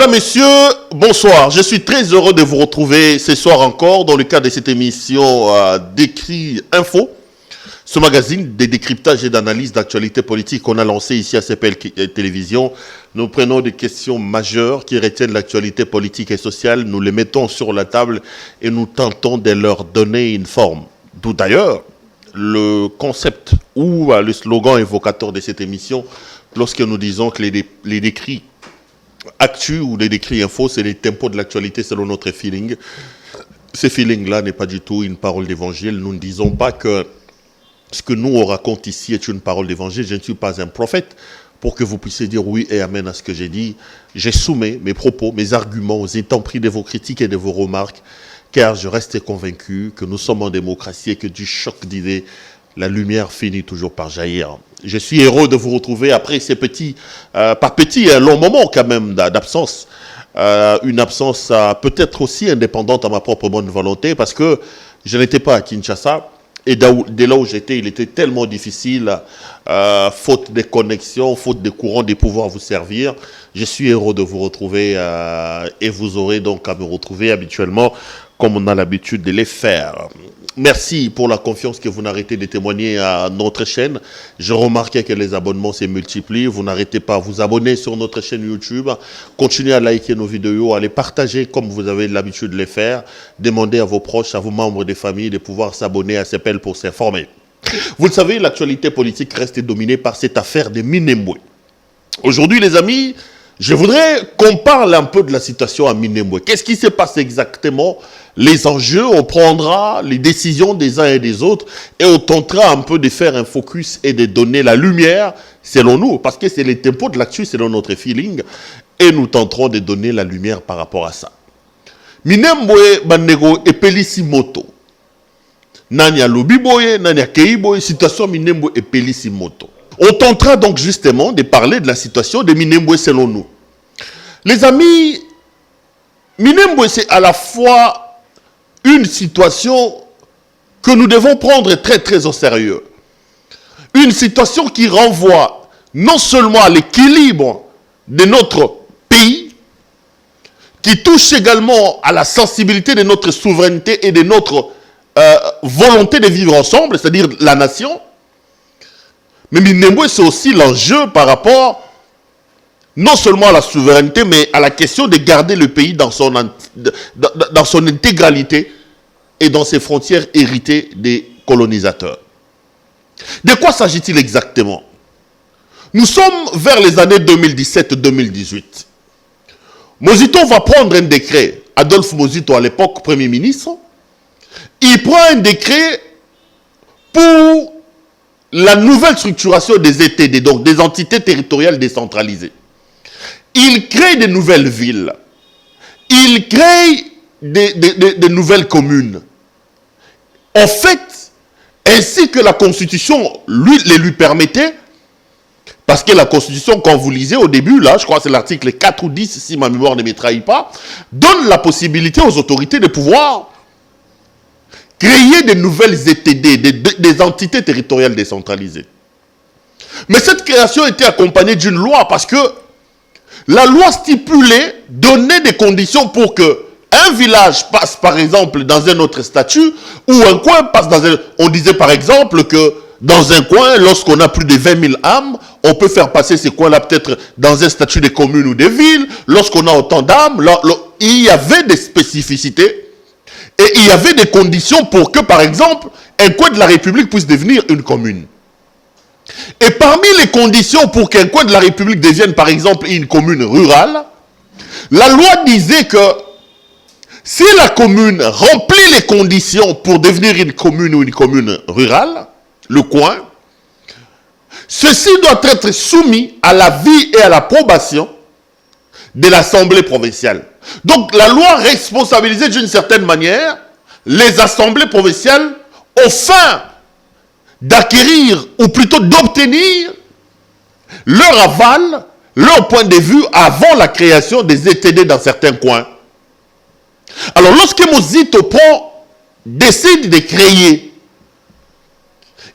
Madame, Messieurs, bonsoir. Je suis très heureux de vous retrouver ce soir encore dans le cadre de cette émission Décrit Info, ce magazine de décryptage et d'analyse d'actualité politique qu'on a lancé ici à CPL Télévision. Nous prenons des questions majeures qui retiennent l'actualité politique et sociale, nous les mettons sur la table et nous tentons de leur donner une forme. D'où d'ailleurs le concept ou le slogan évocateur de cette émission, lorsque nous disons que les décrits actu ou les décrits info, c'est les tempos de l'actualité selon notre feeling. Ce feeling-là n'est pas du tout une parole d'évangile. Nous ne disons pas que ce que nous on raconte ici est une parole d'évangile. Je ne suis pas un prophète pour que vous puissiez dire oui et amen à ce que j'ai dit. J'ai soumis mes propos, mes arguments aux intempéries de vos critiques et de vos remarques, car je reste convaincu que nous sommes en démocratie et que du choc d'idées, la lumière finit toujours par jaillir. Je suis heureux de vous retrouver après ces petits, pas petits, un long moment quand même d'absence. Une absence peut-être aussi indépendante à ma propre bonne volonté, parce que je n'étais pas à Kinshasa. Et dès là où j'étais, il était tellement difficile, faute de connexions, faute de courants, de pouvoir vous servir. Je suis heureux de vous retrouver et vous aurez donc à me retrouver habituellement comme on a l'habitude de les faire. Merci pour la confiance que vous n'arrêtez de témoigner à notre chaîne. Je remarquais que les abonnements se multiplient. Vous n'arrêtez pas à vous abonner sur notre chaîne YouTube. Continuez à liker nos vidéos, à les partager comme vous avez l'habitude de les faire. Demandez à vos proches, à vos membres de famille de pouvoir s'abonner à CPL pour s'informer. Vous le savez, l'actualité politique reste dominée par cette affaire de Minembwe. Aujourd'hui, les amis, je voudrais qu'on parle un peu de la situation à Minembwe. Qu'est-ce qui s'est passé exactement? Les enjeux, on prendra les décisions des uns et des autres et on tentera un peu de faire un focus et de donner la lumière selon nous, parce que c'est les tempos de l'actu selon notre feeling, et nous tenterons de donner la lumière par rapport à ça. Minembwe banego epelisi moto. Nanya lobiboye, nanya keiboye, situation Minembwe epelisi moto. On tentera donc justement de parler de la situation de Minembwe selon nous. Les amis, Minembwe c'est à la fois une situation que nous devons prendre très très au sérieux. Une situation qui renvoie non seulement à l'équilibre de notre pays, qui touche également à la sensibilité de notre souveraineté et de notre volonté de vivre ensemble, c'est-à-dire la nation. Mais Minembwe, c'est aussi l'enjeu par rapport non seulement à la souveraineté, mais à la question de garder le pays dans son intégralité et dans ses frontières héritées des colonisateurs. De quoi s'agit-il exactement? Nous sommes vers les années 2017-2018. Mozito va prendre un décret. Adolphe Mozito, à l'époque, Premier ministre, il prend un décret pour la nouvelle structuration des ETD, donc des entités territoriales décentralisées. Il crée de nouvelles villes. Il crée de nouvelles communes. En fait, ainsi que la Constitution lui permettait, parce que la Constitution, quand vous lisez au début, là, je crois que c'est l'article 4 ou 10, si ma mémoire ne me trahit pas, donne la possibilité aux autorités de pouvoir créer de nouvelles ETD, des entités territoriales décentralisées. Mais cette création était accompagnée d'une loi, parce que la loi stipulait, donnait des conditions pour que un village passe par exemple dans un autre statut, ou un coin passe dans un... On disait par exemple que dans un coin, lorsqu'on a plus de 20 000 âmes, on peut faire passer ces coins-là peut-être dans un statut de commune ou de ville. Lorsqu'on a autant d'âmes, il y avait des spécificités et il y avait des conditions pour que par exemple, un coin de la République puisse devenir une commune. Et parmi les conditions pour qu'un coin de la République devienne par exemple une commune rurale, la loi disait que si la commune remplit les conditions pour devenir une commune ou une commune rurale, le coin, ceci doit être soumis à l'avis et à l'approbation de l'Assemblée provinciale. Donc la loi responsabilisait d'une certaine manière les assemblées provinciales au fin d'acquérir, ou plutôt d'obtenir leur aval, leur point de vue avant la création des ETD dans certains coins. Alors lorsque Mozito décide de créer,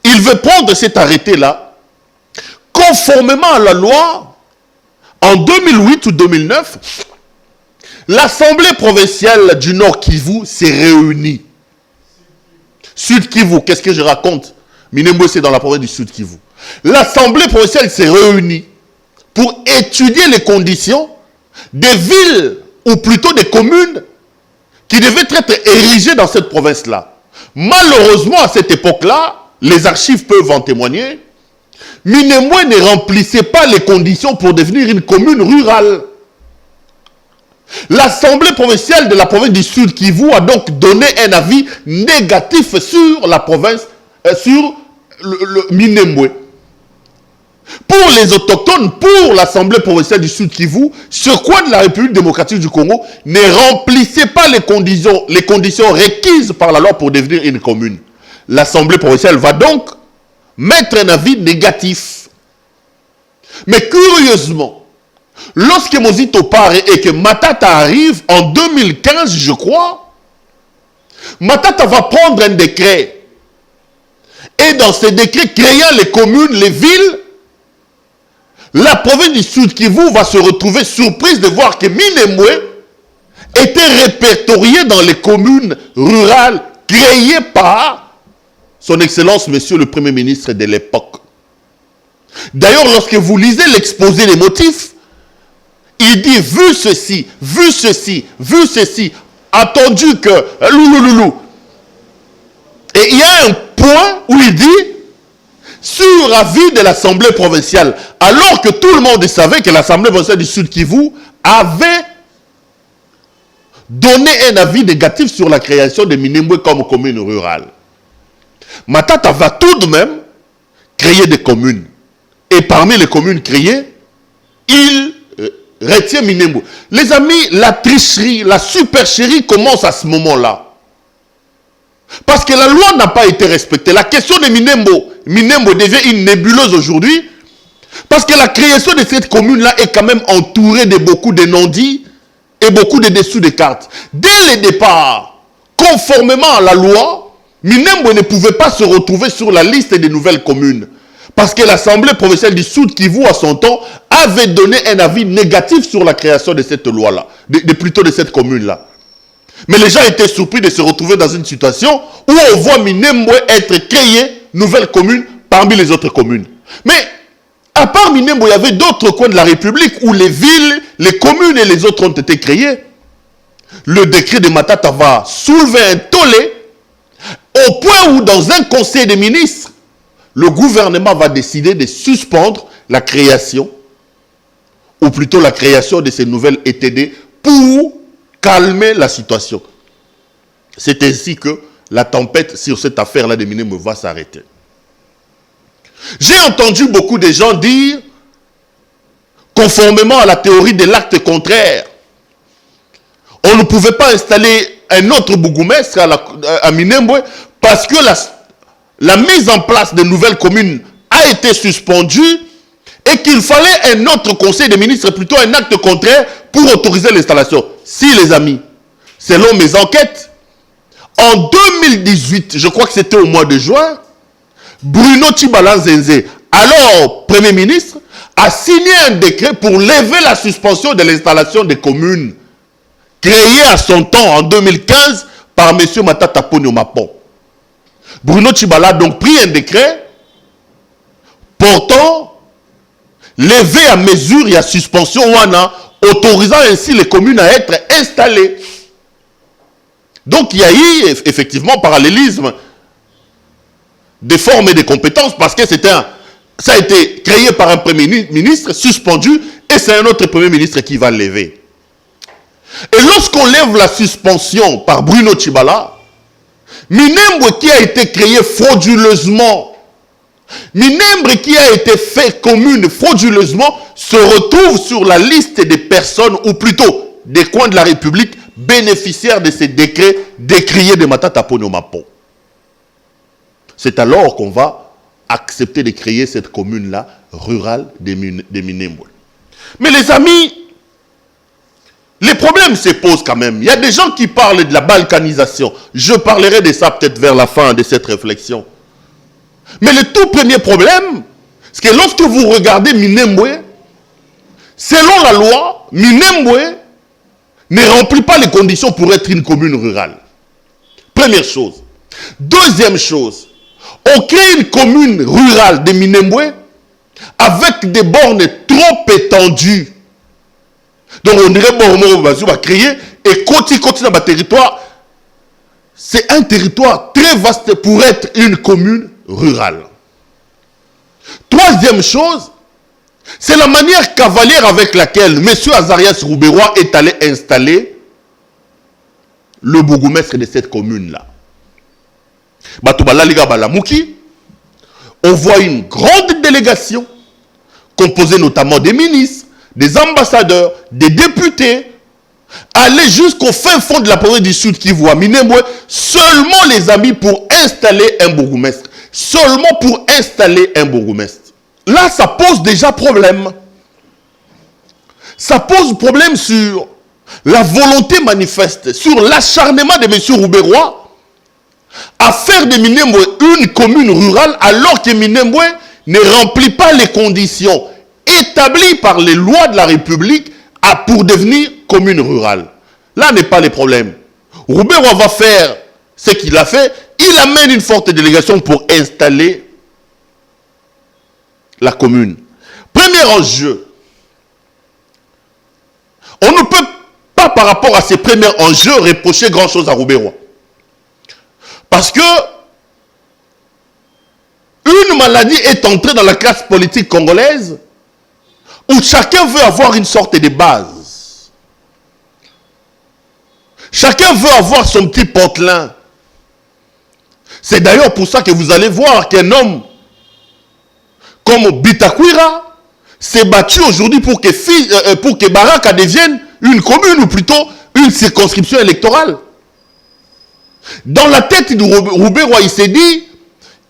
il veut prendre cet arrêté-là, conformément à la loi, en 2008 ou 2009, L'Assemblée provinciale du Nord Kivu s'est réunie. Sud Kivu, qu'est-ce que je raconte? Minembwe, c'est dans la province du Sud Kivu. L'Assemblée provinciale s'est réunie pour étudier les conditions des villes, ou plutôt des communes, qui devaient être érigées dans cette province-là. Malheureusement, à cette époque-là, les archives peuvent en témoigner, Minembwe ne remplissait pas les conditions pour devenir une commune rurale. L'Assemblée provinciale de la province du Sud Kivu a donc donné un avis négatif sur la province, sur le Minembwe. Pour les autochtones, pour l'Assemblée provinciale du Sud Kivu, ce coin de la République démocratique du Congo ne remplissait pas les conditions requises par la loi pour devenir une commune. L'Assemblée provinciale va donc mettre un avis négatif. Mais curieusement, lorsque Mozito part et que Matata arrive, en 2015, je crois, Matata va prendre un décret. Et dans ce décret, créant les communes, les villes, la province du Sud Kivu va se retrouver surprise de voir que Minembwe était répertorié dans les communes rurales créées par son Excellence, Monsieur le Premier ministre de l'époque. D'ailleurs, lorsque vous lisez l'exposé des motifs, il dit, vu ceci, vu ceci, vu ceci, attendu que, louloulou. Et il y a un point où il dit, sur avis de l'Assemblée provinciale, alors que tout le monde savait que l'Assemblée provinciale du Sud Kivu avait donné un avis négatif sur la création de Minembwe comme commune rurale. Matata va tout de même créer des communes. Et parmi les communes créées, il retient Minembwe. Les amis, la tricherie, la supercherie commence à ce moment-là. Parce que la loi n'a pas été respectée. La question de Minembwe devient une nébuleuse aujourd'hui. Parce que la création de cette commune-là est quand même entourée de beaucoup de non-dits et beaucoup de dessous de cartes. Dès le départ, conformément à la loi, Minembwe ne pouvait pas se retrouver sur la liste des nouvelles communes. Parce que l'Assemblée provinciale du Sud Kivu, à son temps, avait donné un avis négatif sur la création de cette loi-là, plutôt de cette commune-là. Mais les gens étaient surpris de se retrouver dans une situation où on voit Minembwe être créé, nouvelle commune, parmi les autres communes. Mais, à part Minembwe, il y avait d'autres coins de la République où les villes, les communes et les autres ont été créés. Le décret de Matata va soulever un tollé au point où, dans un conseil des ministres, le gouvernement va décider de suspendre la création, ou plutôt la création de ces nouvelles ETD pour calmer la situation. C'est ainsi que la tempête sur cette affaire-là de Minembwe va s'arrêter. J'ai entendu beaucoup de gens dire, conformément à la théorie de l'acte contraire, on ne pouvait pas installer un autre bourgmestre à Minembwe parce que la mise en place de nouvelles communes a été suspendue et qu'il fallait un autre conseil des ministres, plutôt un acte contraire pour autoriser l'installation. Si les amis, selon mes enquêtes, en 2018, je crois que c'était au mois de juin, Bruno Tshibala Nzenze, alors Premier ministre, a signé un décret pour lever la suspension de l'installation des communes créées à son temps en 2015 par M. Matata Ponyo Mapon. Bruno Tshibala a donc pris un décret portant levé à mesure et à suspension WANA, autorisant ainsi les communes à être installées. Donc il y a eu effectivement parallélisme des formes et des compétences parce que ça a été créé par un premier ministre, suspendu, et c'est un autre premier ministre qui va lever. Et lorsqu'on lève la suspension par Bruno Tshibala, Minembwe qui a été créé frauduleusement, Minembwe qui a été fait commune frauduleusement, se retrouve sur la liste des personnes, ou plutôt des coins de la République, bénéficiaires de ces décrets décriés de Matata Ponyo Mapon. C'est alors qu'on va accepter de créer cette commune-là, rurale de Minembwe. Mais les amis, les problèmes se posent quand même. Il y a des gens qui parlent de la balkanisation. Je parlerai de ça peut-être vers la fin de cette réflexion. Mais le tout premier problème, c'est que lorsque vous regardez Minembwe, selon la loi, Minembwe, ne remplit pas les conditions pour être une commune rurale. Première chose. Deuxième chose, on crée une commune rurale de Minembwe avec des bornes trop étendues. Donc on dirait bon, on va créer et continue dans le territoire. C'est un territoire très vaste pour être une commune rurale. Troisième chose, c'est la manière cavalière avec laquelle M. Azarias Rouberois est allé installer le bourgmestre de cette commune-là. On voit une grande délégation composée notamment des ministres, des ambassadeurs, des députés, aller jusqu'au fin fond de la province du Sud qui voit Minembwe, seulement les amis pour installer un bourgmestre. Seulement pour installer un bourgmestre. Là, ça pose déjà problème. Ça pose problème sur la volonté manifeste, sur l'acharnement de M. Rouberois à faire de Minembwe une commune rurale alors que Minembwe ne remplit pas les conditions établies par les lois de la République pour devenir commune rurale. Là n'est pas le problème. Rouberois va faire ce qu'il a fait. Il amène une forte délégation pour installer la commune. Premier enjeu. On ne peut pas, par rapport à ces premiers enjeux, reprocher grand-chose à Rouberois. Parce que une maladie est entrée dans la classe politique congolaise où chacun veut avoir une sorte de base. Chacun veut avoir son petit potelin. C'est d'ailleurs pour ça que vous allez voir qu'un homme comme Bitakwira s'est battu aujourd'hui pour que Baraka devienne une commune ou plutôt une circonscription électorale. Dans la tête de Rouberois, il s'est dit,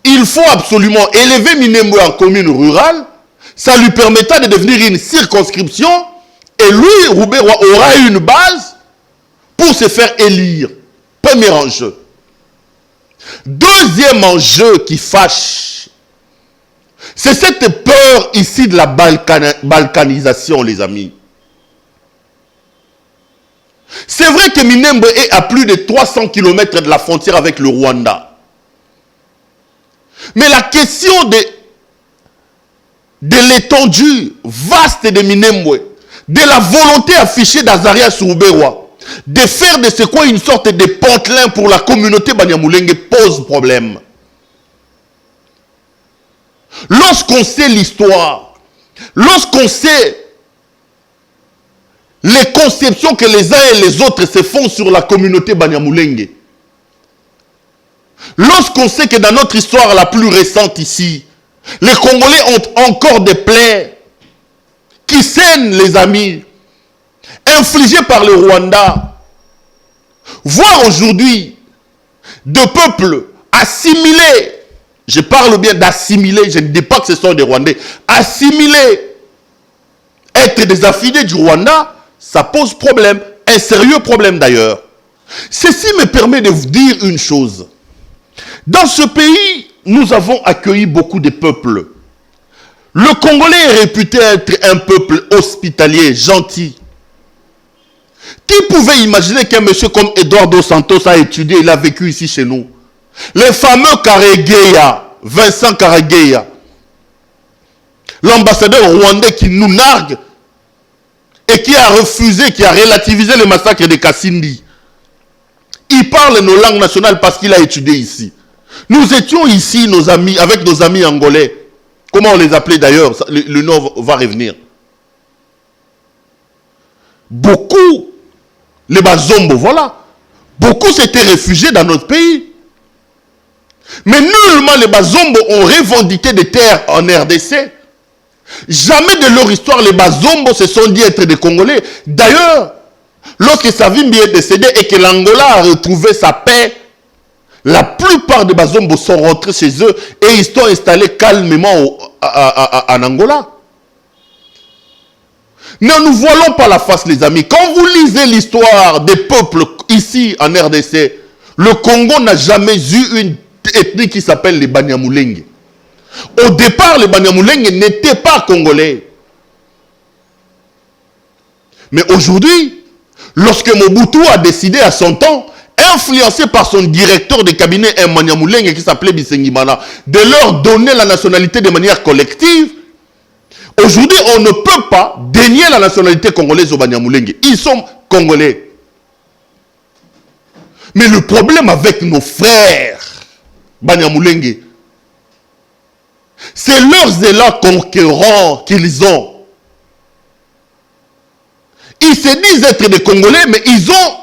il faut absolument élever Minembwe en commune rurale, ça lui permettra de devenir une circonscription, et lui, Rouberois, aura une base pour se faire élire. Premier enjeu. Deuxième enjeu qui fâche, c'est cette peur ici de la balkanisation, les amis. C'est vrai que Minembwe est à plus de 300 km de la frontière avec le Rwanda. Mais la question de l'étendue vaste de Minembwe, de la volonté affichée d'Azarias Rouberois, de faire de ce quoi une sorte de pantelin pour la communauté Banyamulenge pose problème. Lorsqu'on sait l'histoire, lorsqu'on sait les conceptions que les uns et les autres se font sur la communauté Banyamulenge, lorsqu'on sait que dans notre histoire la plus récente ici, les Congolais ont encore des plaies qui saignent, les amis, infligées par le Rwanda. Voir aujourd'hui de peuples assimilés, je parle bien d'assimiler, je ne dis pas que ce sont des Rwandais, assimilés, être des affiliés du Rwanda, ça pose problème, un sérieux problème d'ailleurs. Ceci me permet de vous dire une chose. Dans ce pays, nous avons accueilli beaucoup de peuples. Le Congolais est réputé être un peuple hospitalier, gentil. Qui pouvait imaginer qu'un monsieur comme Eduardo Santos a étudié, il a vécu ici chez nous? Les fameux Karegeya, Vincent Karegeya, l'ambassadeur rwandais qui nous nargue et qui a refusé, qui a relativisé le massacre de Kassindi. Il parle nos langues nationales parce qu'il a étudié ici. Nous étions ici, nos amis, avec nos amis angolais. Comment on les appelait d'ailleurs? Le nom va revenir. Beaucoup, les Bazombo, voilà. Beaucoup s'étaient réfugiés dans notre pays. Mais nullement les Bazombo ont revendiqué des terres en RDC. Jamais de leur histoire, les Bazombo se sont dit être des Congolais. D'ailleurs, lorsque Savimbi est décédé et que l'Angola a retrouvé sa paix, la plupart des Bazombo sont rentrés chez eux et ils sont installés calmement en Angola. Ne nous voilons pas la face, les amis. Quand vous lisez l'histoire des peuples ici en RDC, le Congo n'a jamais eu une ethnie qui s'appelle les Banyamulenge. Au départ, les Banyamulenge n'étaient pas congolais. Mais aujourd'hui, Lorsque Mobutu a décidé à son temps, influencé par son directeur de cabinet Manyamulenge qui s'appelait Bisengimana, de leur donner la nationalité de manière collective, aujourd'hui on ne peut pas dénier la nationalité congolaise au Banyamulenge. Ils sont congolais. Mais le problème avec nos frères Banyamulenge, c'est leurs élans conquérants qu'ils ont. Ils se disent être des Congolais, mais ils ont,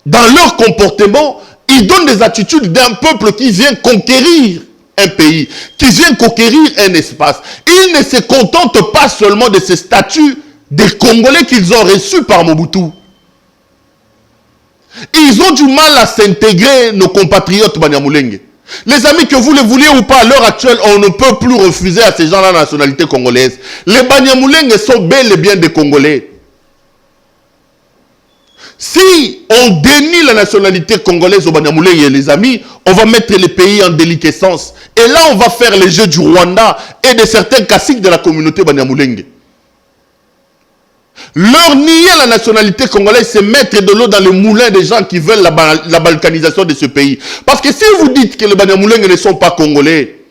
dans leur comportement, ils donnent des attitudes d'un peuple qui vient conquérir un pays, qui vient conquérir un espace. Ils ne se contentent pas seulement de ce statut des Congolais qu'ils ont reçus par Mobutu. Ils ont du mal à s'intégrer, nos compatriotes Banyamulenge. Les amis, que vous le vouliez ou pas, à l'heure actuelle, on ne peut plus refuser à ces gens-là la nationalité congolaise. Les Banyamulenge sont bel et bien des Congolais. Si on dénie la nationalité congolaise aux Banyamulenge, les amis, on va mettre les pays en déliquescence. Et là, on va faire les jeux du Rwanda et de certains caciques de la communauté Banyamulenge. Leur nier la nationalité congolaise, c'est mettre de l'eau dans le moulin des gens qui veulent la balkanisation de ce pays. Parce que si vous dites que les Banyamulenge ne sont pas congolais,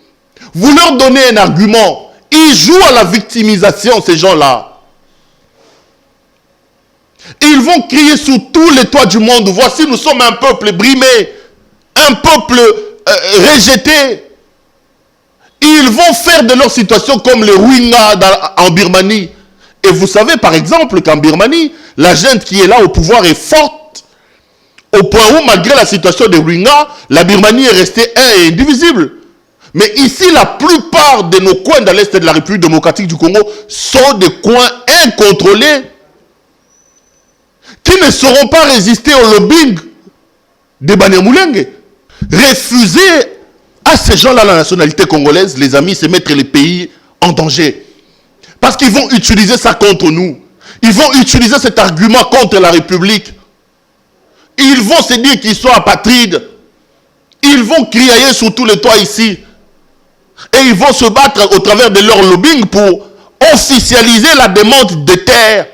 vous leur donnez un argument. Ils jouent à la victimisation, ces gens-là. Ils vont crier sous tous les toits du monde, voici, nous sommes un peuple brimé, un peuple rejeté. Ils vont faire de leur situation comme les Rohingyas en Birmanie. Et vous savez par exemple qu'en Birmanie, la junte qui est là au pouvoir est forte, au point où malgré la situation des Rohingyas, la Birmanie est restée un et indivisible. Mais ici, la plupart de nos coins dans l'Est de la République démocratique du Congo sont des coins incontrôlés qui ne sauront pas résister au lobbying des Banyamulenge. Refuser à ces gens-là la nationalité congolaise, les amis, c'est mettre les pays en danger. Parce qu'ils vont utiliser ça contre nous. Ils vont utiliser cet argument contre la République. Ils vont se dire qu'ils sont apatrides. Ils vont crier sur tous les toits ici. Et ils vont se battre au travers de leur lobbying pour officialiser la demande de terre.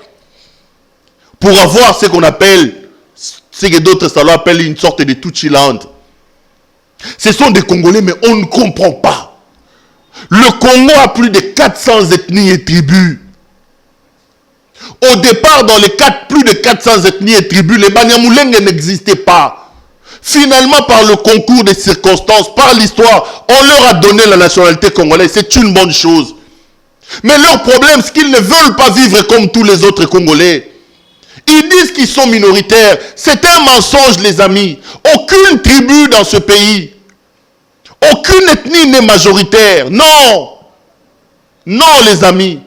Pour avoir ce qu'on appelle, ce que d'autres salons appellent une sorte de Tutsiland. Ce sont des Congolais, mais on ne comprend pas. Le Congo a plus de 400 ethnies et tribus. Au départ, dans les plus de 400 ethnies et tribus, les Banyamulenge n'existaient pas. Finalement, par le concours des circonstances, par l'histoire, on leur a donné la nationalité congolaise. C'est une bonne chose. Mais leur problème, c'est qu'ils ne veulent pas vivre comme tous les autres Congolais. Ils disent qu'ils sont minoritaires. C'est un mensonge, les amis. Aucune tribu dans ce pays, aucune ethnie n'est majoritaire. Non. Non, les amis.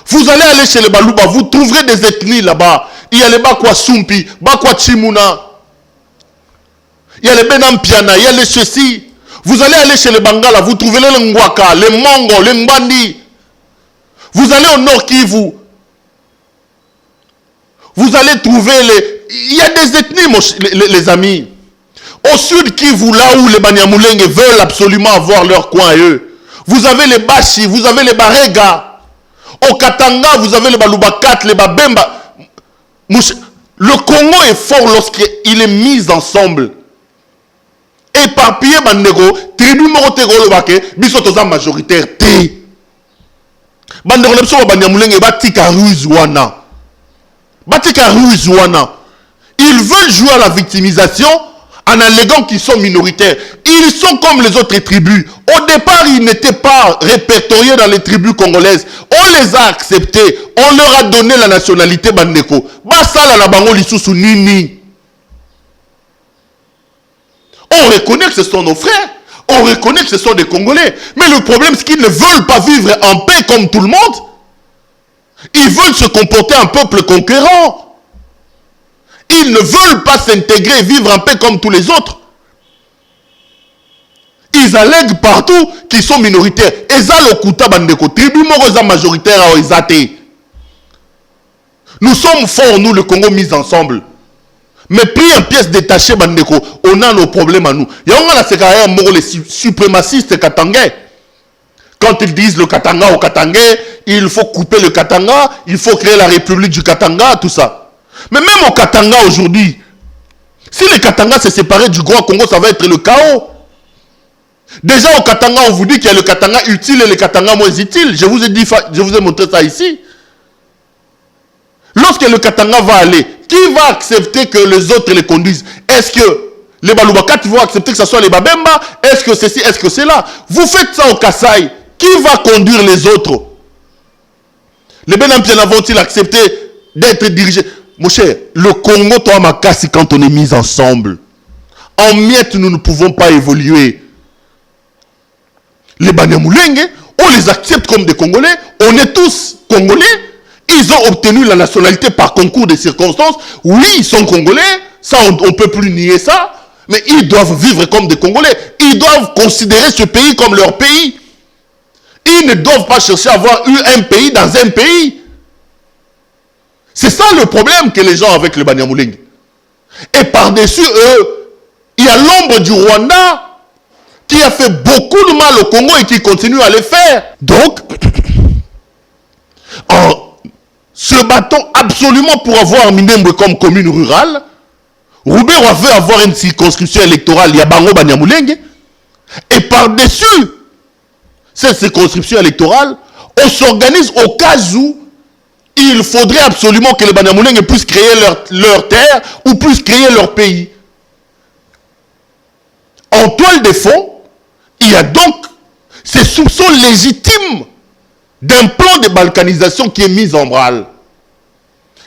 Vous allez aller chez les Baluba, vous trouverez des ethnies là-bas. Il y a les Bakwa Sumpi, Bakwa Chimuna. Il y a les Benampiana, il y a les Chessi. Vous allez aller chez les Bangala, vous trouverez les Ngwaka, les Mongo, les Mbandi. Vous allez au Nord Kivu. Vous allez trouver les... Il y a des ethnies, les amis. Au Sud Kivu, là où les Banyamulenge veulent absolument avoir leur coin à eux. Vous avez les Bashi, vous avez les Barega. Au Katanga, vous avez les Balubakat, les Babemba. Le Congo est fort lorsqu'il est mis ensemble. Éparpillé, Bandego, tribu Morotego, le Baké, Bisotoza majoritaire, T. Bandego, le Pso, Banyamulenge, Batika Ruzwana. Batika Ruzwana. Ils veulent jouer à la victimisation en alléguant qu'ils sont minoritaires. Ils sont comme les autres tribus. Au départ, ils n'étaient pas répertoriés dans les tribus congolaises. On les a acceptés. On leur a donné la nationalité Bandeko. Basala la bango lisusu nini. On reconnaît que ce sont nos frères. On reconnaît que ce sont des Congolais. Mais le problème, c'est qu'ils ne veulent pas vivre en paix comme tout le monde. Ils veulent se comporter en peuple conquérant. Ils ne veulent pas s'intégrer et vivre en paix comme tous les autres. Ils allèguent partout qu'ils sont minoritaires. Eza lokuta bandeko. Tribu morosa majoritaire à Oizate. Nous sommes forts, nous, le Congo, mis ensemble. Mais pris en pièces détachées, bandeko, on a nos problèmes à nous. Il y a les suprémacistes katangais. Quand ils disent le Katanga au Katangais, il faut couper le Katanga, il faut créer la République du Katanga, tout ça. Mais même au Katanga aujourd'hui, si le Katanga s'est séparé du Grand Congo, ça va être le chaos. Déjà au Katanga, on vous dit qu'il y a le Katanga utile et le Katanga moins utile. Je vous ai dit, je vous ai montré ça ici. Lorsque le Katanga va aller, qui va accepter que les autres les conduisent? Est-ce que les Balubakat vont accepter que ce soit les Babemba? Est-ce que c'est ci? Est-ce que c'est là? Vous faites ça au Kasaï. Qui va conduire les autres? Les Benampiana vont-ils accepter d'être dirigés? Mon cher, le Congo, toi, Makassi, quand on est mis ensemble, en miettes, nous ne pouvons pas évoluer. Les Banyamulenge, on les accepte comme des Congolais. On est tous Congolais. Ils ont obtenu la nationalité par concours de circonstances. Oui, ils sont Congolais. Ça, on ne peut plus nier ça. Mais ils doivent vivre comme des Congolais. Ils doivent considérer ce pays comme leur pays. Ils ne doivent pas chercher à avoir eu un pays dans un pays. C'est ça le problème que les gens ont avec le Banyamulenge. Et par-dessus eux, il y a l'ombre du Rwanda qui a fait beaucoup de mal au Congo et qui continue à le faire. Donc, en se battant absolument pour avoir Minembwe comme commune rurale, Roubero veut avoir une circonscription électorale, Yabango Banyamulenge, et par-dessus cette circonscription électorale, on s'organise au cas où il faudrait absolument que les Banyamulenge puissent créer leur terre ou puissent créer leur pays. En toile de fond, il y a donc ces soupçons légitimes d'un plan de balkanisation qui est mis en branle.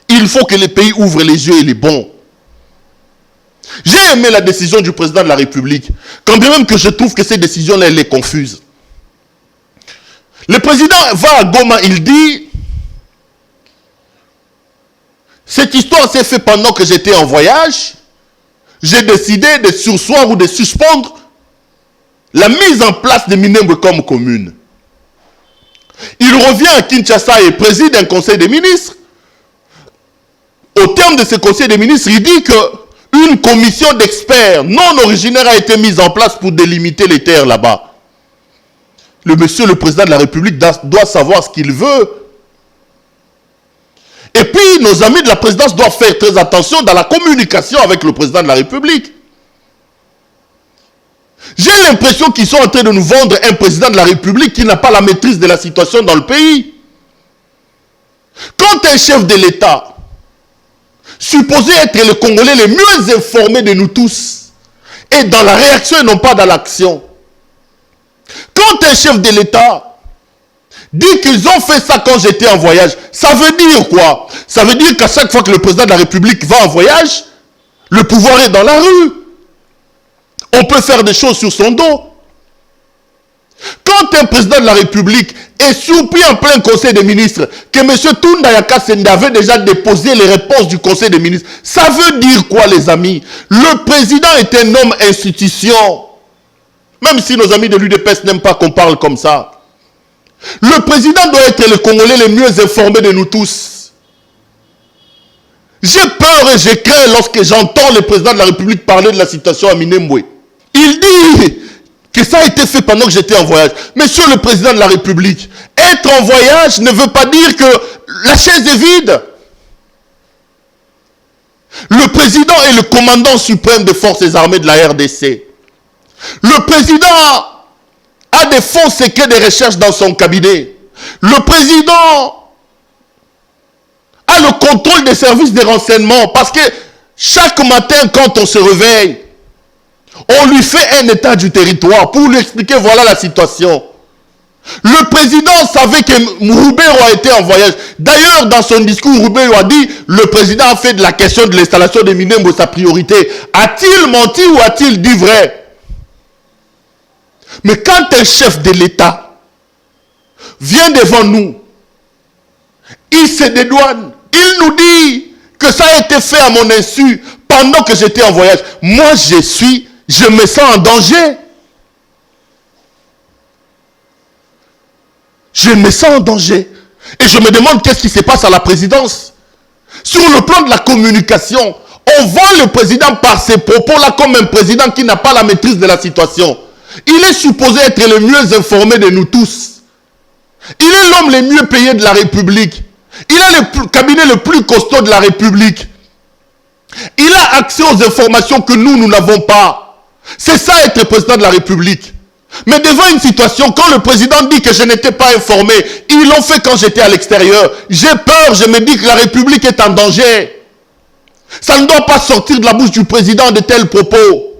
Il faut que les pays ouvrent les yeux et les bons. J'ai aimé la décision du président de la République, quand bien même que je trouve que cette décision-là, elle est confuse. Le président va à Goma, il dit, cette histoire s'est faite pendant que j'étais en voyage, j'ai décidé de surseoir ou de suspendre la mise en place de Minembwe comme commune. Il revient à Kinshasa et préside un conseil des ministres. Au terme de ce conseil des ministres, il dit qu'une commission d'experts non originaires a été mise en place pour délimiter les terres là-bas. Monsieur le président de la République doit savoir ce qu'il veut. Et puis, nos amis de la présidence doivent faire très attention dans la communication avec le président de la République. J'ai l'impression qu'ils sont en train de nous vendre un président de la République qui n'a pas la maîtrise de la situation dans le pays. Quand un chef de l'État, supposé être le Congolais le mieux informé de nous tous, est dans la réaction et non pas dans l'action. Quand un chef de l'État dit qu'ils ont fait ça quand j'étais en voyage, ça veut dire quoi? Ça veut dire qu'à chaque fois que le président de la République va en voyage, le pouvoir est dans la rue. On peut faire des choses sur son dos. Quand un président de la République est surpris en plein conseil des ministres, que M. Tunda Yakasende avait déjà déposé les réponses du conseil des ministres, ça veut dire quoi, les amis? Le président est un homme institution. Même si nos amis de l'UDPS n'aiment pas qu'on parle comme ça. Le président doit être le Congolais le mieux informé de nous tous. J'ai peur et j'ai craint lorsque j'entends le président de la République parler de la situation à Minembwe. Il dit que ça a été fait pendant que j'étais en voyage. Monsieur le président de la République, être en voyage ne veut pas dire que la chaise est vide. Le président est le commandant suprême des forces armées de la RDC. Le président a des fonds secrets de recherche dans son cabinet. Le président a le contrôle des services de renseignement parce que chaque matin quand on se réveille, on lui fait un état du territoire pour lui expliquer voilà la situation. Le président savait que Roubero a été en voyage. D'ailleurs, dans son discours, Roubero a dit le président a fait de la question de l'installation des Minembwe sa priorité. A-t-il menti ou a-t-il dit vrai? Mais quand un chef de l'État vient devant nous, il se dédouane, il nous dit que ça a été fait à mon insu pendant que j'étais en voyage. Moi, je me sens en danger. Je me sens en danger. Et je me demande qu'est-ce qui se passe à la présidence. Sur le plan de la communication, on voit le président par ses propos-là comme un président qui n'a pas la maîtrise de la situation. Il est supposé être le mieux informé de nous tous. Il est l'homme le mieux payé de la République. Il a le cabinet le plus costaud de la République. Il a accès aux informations que nous n'avons pas. C'est ça être président de la République. Mais devant une situation, quand le président dit que je n'étais pas informé, ils l'ont fait quand j'étais à l'extérieur. J'ai peur, je me dis que la République est en danger. Ça ne doit pas sortir de la bouche du président de tels propos.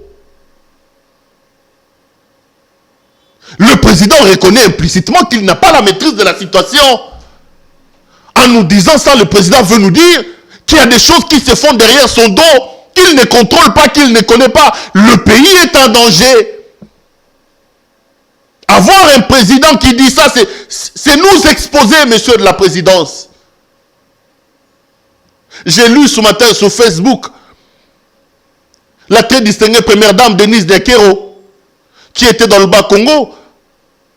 Le président reconnaît implicitement qu'il n'a pas la maîtrise de la situation. En nous disant ça, le président veut nous dire qu'il y a des choses qui se font derrière son dos, qu'il ne contrôle pas, qu'il ne connaît pas. Le pays est en danger. Avoir un président qui dit ça, c'est nous exposer, monsieur de la présidence. J'ai lu ce matin sur Facebook la très distinguée première dame Denise Dekero, qui était dans le Bas-Congo.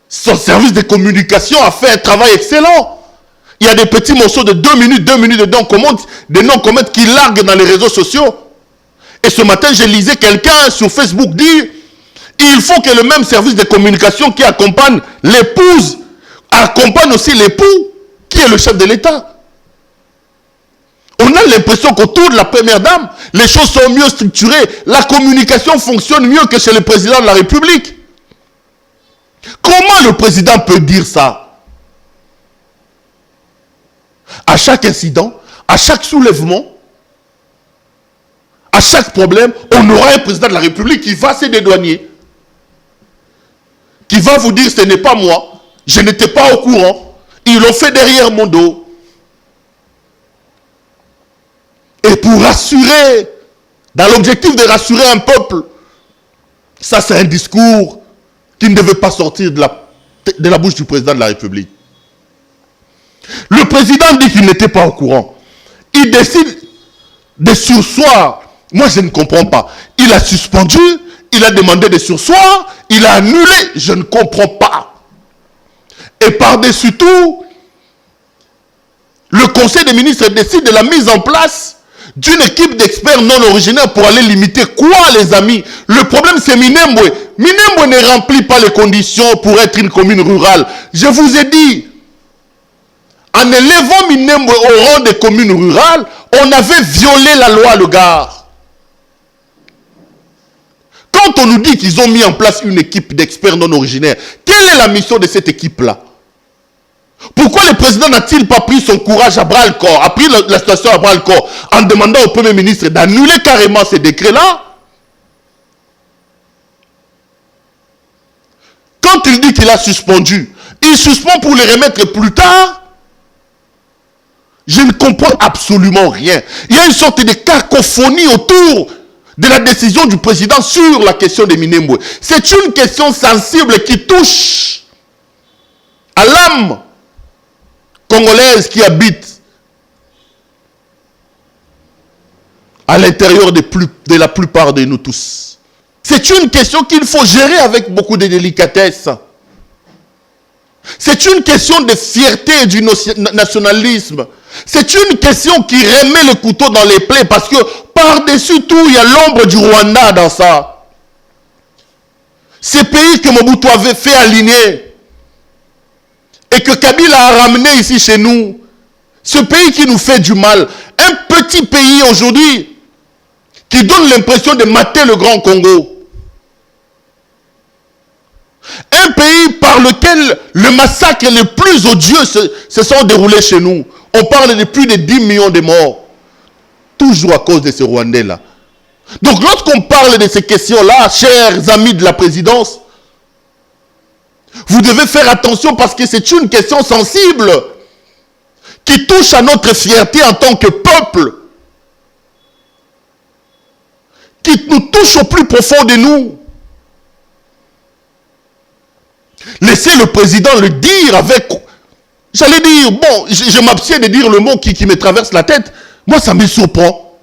Son service de communication a fait un travail excellent. Il y a des petits morceaux de 2 minutes de non-comètes qui larguent dans les réseaux sociaux. Et ce matin, je lisais quelqu'un sur Facebook dire il faut que le même service de communication qui accompagne l'épouse accompagne aussi l'époux, qui est le chef de l'État. On a l'impression qu'autour de la première dame, les choses sont mieux structurées. La communication fonctionne mieux que chez le président de la République. Comment le président peut dire ça? À chaque incident, à chaque soulèvement, à chaque problème, on aura un président de la République qui va se dédouaner, qui va vous dire ce n'est pas moi, je n'étais pas au courant, ils l'ont fait derrière mon dos. Et pour rassurer, dans l'objectif de rassurer un peuple, ça c'est un discours qui ne devait pas sortir de la bouche du président de la République. Le président dit qu'il n'était pas au courant. Il décide de surseoir. Moi je ne comprends pas. Il a suspendu, il a demandé de surseoir, il a annulé, je ne comprends pas. Et par-dessus tout, le Conseil des ministres décide de la mise en place d'une équipe d'experts non originaires pour aller limiter quoi, les amis? Le problème, c'est Minembwe. Minembwe ne remplit pas les conditions pour être une commune rurale. Je vous ai dit, en élevant Minembwe au rang des communes rurales, on avait violé la loi Le Gard. Quand on nous dit qu'ils ont mis en place une équipe d'experts non originaires, quelle est la mission de cette équipe-là? Pourquoi le président n'a-t-il pas pris son courage à bras-le-corps, a pris la situation à bras-le-corps, en demandant au Premier ministre d'annuler carrément ces décrets-là? Quand il dit qu'il a suspendu, il suspend pour les remettre plus tard? Je ne comprends absolument rien. Il y a une sorte de cacophonie autour de la décision du président sur la question des Minembwe. C'est une question sensible qui touche à l'âme congolaise qui habite à l'intérieur de la plupart de nous tous. C'est une question qu'il faut gérer avec beaucoup de délicatesse. C'est une question de fierté et du nationalisme. C'est une question qui remet le couteau dans les plaies parce que par-dessus tout, il y a l'ombre du Rwanda dans ça. Ces pays que Mobutu avait fait aligner et que Kabila a ramené ici chez nous, ce pays qui nous fait du mal, un petit pays aujourd'hui qui donne l'impression de mater le Grand Congo. Un pays par lequel le massacre le plus odieux se sont déroulés chez nous. On parle de plus de 10 millions de morts. Toujours à cause de ces Rwandais-là. Donc lorsqu'on parle de ces questions-là, chers amis de la présidence, vous devez faire attention parce que c'est une question sensible qui touche à notre fierté en tant que peuple, qui nous touche au plus profond de nous. Laissez le président le dire avec... J'allais dire, bon, je m'abstiens de dire le mot qui me traverse la tête. Moi, ça me surprend.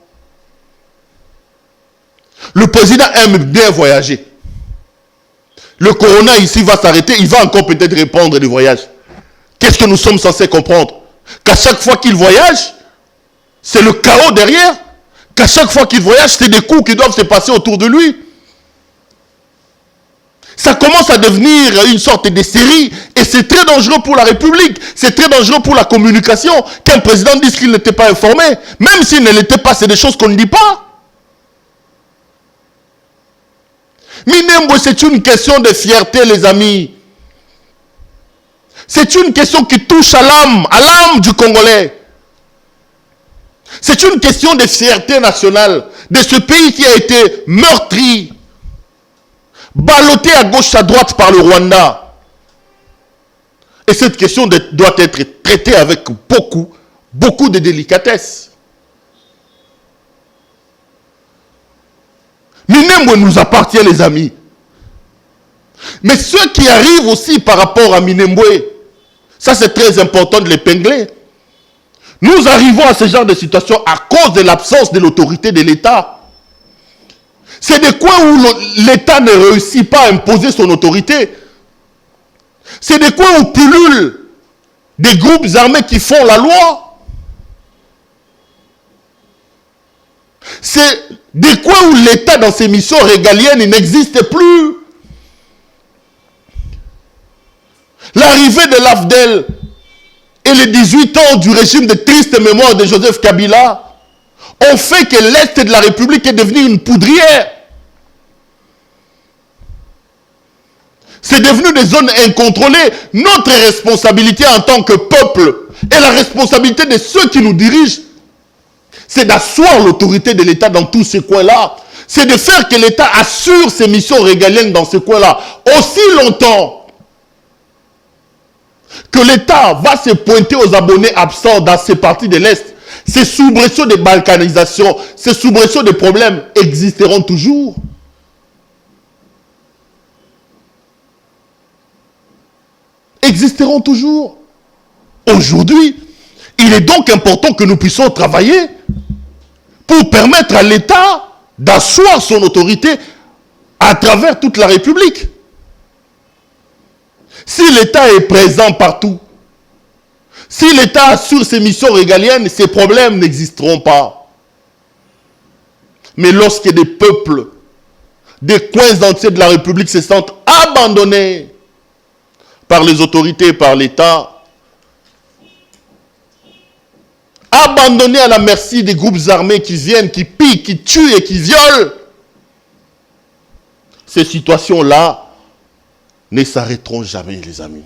Le président aime bien voyager. Le corona ici va s'arrêter, il va encore peut-être répondre du voyage. Qu'est-ce que nous sommes censés comprendre? Qu'à chaque fois qu'il voyage, c'est le chaos derrière. Qu'à chaque fois qu'il voyage, c'est des coups qui doivent se passer autour de lui. Ça commence à devenir une sorte de série et c'est très dangereux pour la République. C'est très dangereux pour la communication qu'un président dise qu'il n'était pas informé. Même s'il ne l'était pas, c'est des choses qu'on ne dit pas. Minembwe, c'est une question de fierté, les amis. C'est une question qui touche à l'âme du Congolais. C'est une question de fierté nationale de ce pays qui a été meurtri, ballotté à gauche, à droite par le Rwanda. Et cette question doit être traitée avec beaucoup de délicatesse. Minembwe nous appartient, les amis. Mais ce qui arrive aussi par rapport à Minembwe, ça c'est très important de l'épingler. Nous arrivons à ce genre de situation à cause de l'absence de l'autorité de l'État. C'est des coins où l'État ne réussit pas à imposer son autorité. C'est des coins où pullulent des groupes armés qui font la loi. C'est des coins où l'État dans ses missions régaliennes n'existe plus. L'arrivée de l'AFDEL et les 18 ans du régime de triste mémoire de Joseph Kabila ont fait que l'Est de la République est devenu une poudrière. C'est devenu des zones incontrôlées. Notre responsabilité en tant que peuple et la responsabilité de ceux qui nous dirigent, c'est d'asseoir l'autorité de l'État dans tous ces coins-là. C'est de faire que l'État assure ses missions régaliennes dans ces coins-là. Aussi longtemps que l'État va se pointer aux abonnés absents dans ces parties de l'Est, ces soubresauts de balkanisation, ces soubresauts de problèmes existeront toujours. Existeront toujours. Aujourd'hui, il est donc important que nous puissions travailler pour permettre à l'État d'asseoir son autorité à travers toute la République. Si l'État est présent partout, si l'État assure ses missions régaliennes, ces problèmes n'existeront pas. Mais lorsque des peuples, des coins entiers de la République se sentent abandonnés par les autorités, par l'État, abandonnés à la merci des groupes armés qui viennent, qui pillent, qui tuent et qui violent, ces situations-là ne s'arrêteront jamais, les amis.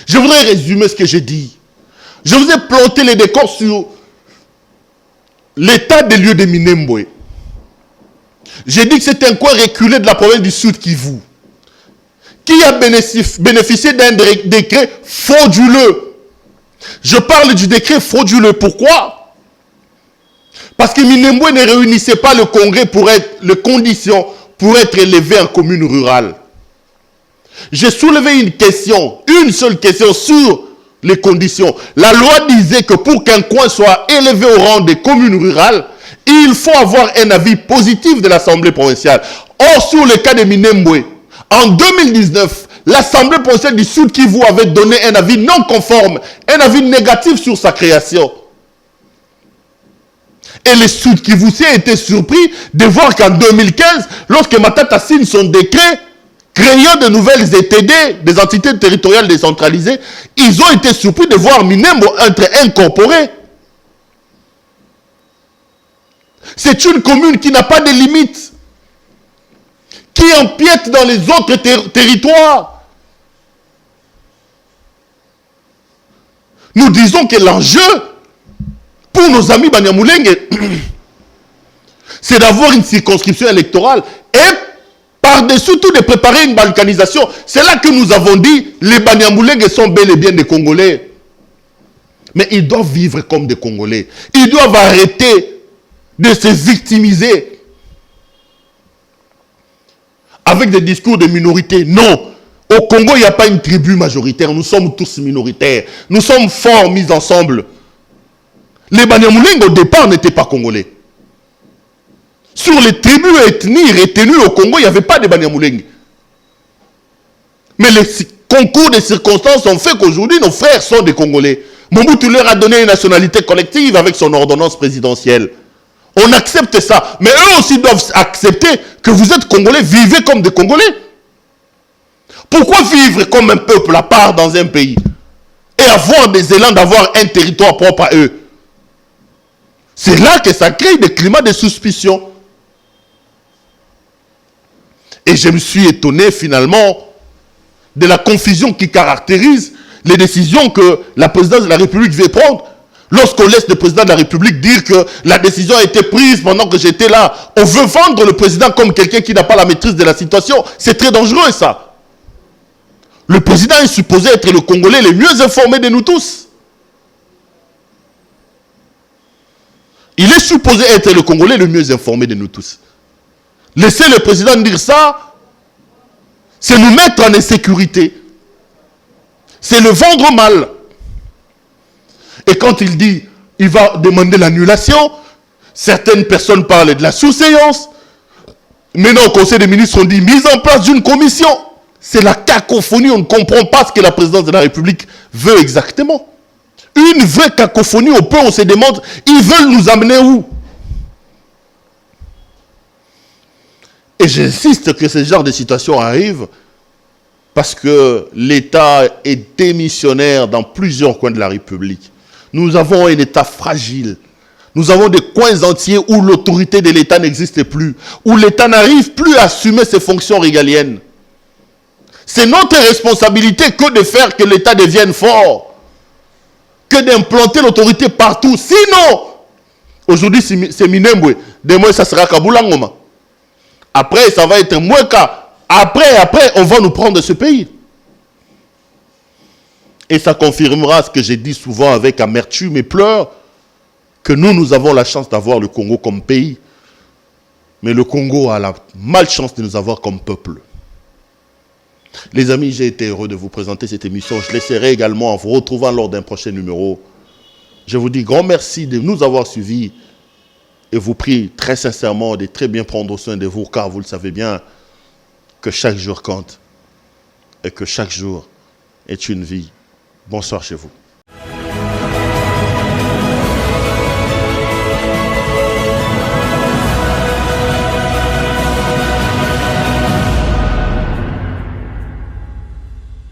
Je voudrais résumer ce que j'ai dit. Je vous ai planté les décors sur l'état des lieux de Minembwe. J'ai dit que c'est un coin reculé de la province du Sud Kivu, qui a bénéficié d'un décret frauduleux. Je parle du décret frauduleux. Pourquoi? Parce que Minembwe ne réunissait pas le congrès pour être les conditions pour être élevé en commune rurale. J'ai soulevé une seule question sur les conditions. La loi disait que pour qu'un coin soit élevé au rang des communes rurales, il faut avoir un avis positif de l'Assemblée provinciale. Or, sur le cas de Minembwe, en 2019, l'Assemblée provinciale du Sud Kivu avait donné un avis non conforme, un avis négatif sur sa création. Et les Sud Kivusiens étaient surpris de voir qu'en 2015, lorsque Matata signe son décret créant de nouvelles ETD, des entités territoriales décentralisées, ils ont été surpris de voir Minembwe être incorporé. C'est une commune qui n'a pas de limites, qui empiète dans les autres territoires. Nous disons que l'enjeu pour nos amis Banyamulenge, c'est d'avoir une circonscription électorale et par-dessus tout de préparer une balkanisation. C'est là que nous avons dit les Banyamulenge sont bel et bien des Congolais. Mais ils doivent vivre comme des Congolais. Ils doivent arrêter de se victimiser avec des discours de minorité. Non. Au Congo, il n'y a pas une tribu majoritaire. Nous sommes tous minoritaires. Nous sommes forts mis ensemble. Les Banyamulenge au départ n'étaient pas congolais. Sur les tribus et ethnies retenues au Congo, il n'y avait pas de Banyamulenge. Mais les concours de circonstances ont fait qu'aujourd'hui, nos frères sont des Congolais. Mobutu leur a donné une nationalité collective avec son ordonnance présidentielle. On accepte ça. Mais eux aussi doivent accepter que vous êtes Congolais, vivez comme des Congolais. Pourquoi vivre comme un peuple à part dans un pays et avoir des élans d'avoir un territoire propre à eux? C'est là que ça crée des climats de suspicion. Et je me suis étonné finalement de la confusion qui caractérise les décisions que la présidence de la République veut prendre. Lorsqu'on laisse le président de la République dire que la décision a été prise pendant que j'étais là, on veut vendre le président comme quelqu'un qui n'a pas la maîtrise de la situation. C'est très dangereux ça. Le président est supposé être le Congolais le mieux informé de nous tous. Il est supposé être le Congolais le mieux informé de nous tous. Laisser le président dire ça, c'est nous mettre en insécurité. C'est le vendre mal. Et quand il dit, il va demander l'annulation, certaines personnes parlent de la sous-séance. Maintenant, au Conseil des ministres, on dit mise en place d'une commission. C'est la cacophonie, on ne comprend pas ce que la présidence de la République veut exactement. Une vraie cacophonie, on se demande, ils veulent nous amener où? Et j'insiste que ce genre de situation arrive parce que l'État est démissionnaire dans plusieurs coins de la République. Nous avons un État fragile. Nous avons des coins entiers où l'autorité de l'État n'existe plus, où l'État n'arrive plus à assumer ses fonctions régaliennes. C'est notre responsabilité que de faire que l'État devienne fort, que d'implanter l'autorité partout. Sinon, aujourd'hui c'est Minembwe, demain ça sera Kabulangoma. Après, ça va être moins qu'à. Après, on va nous prendre ce pays. Et ça confirmera ce que j'ai dit souvent avec amertume et pleurs, que nous avons la chance d'avoir le Congo comme pays. Mais le Congo a la malchance de nous avoir comme peuple. Les amis, j'ai été heureux de vous présenter cette émission. Je l'essaierai également en vous retrouvant lors d'un prochain numéro. Je vous dis grand merci de nous avoir suivis. Et vous prie très sincèrement de très bien prendre soin de vous, car vous le savez bien que chaque jour compte et que chaque jour est une vie. Bonsoir chez vous.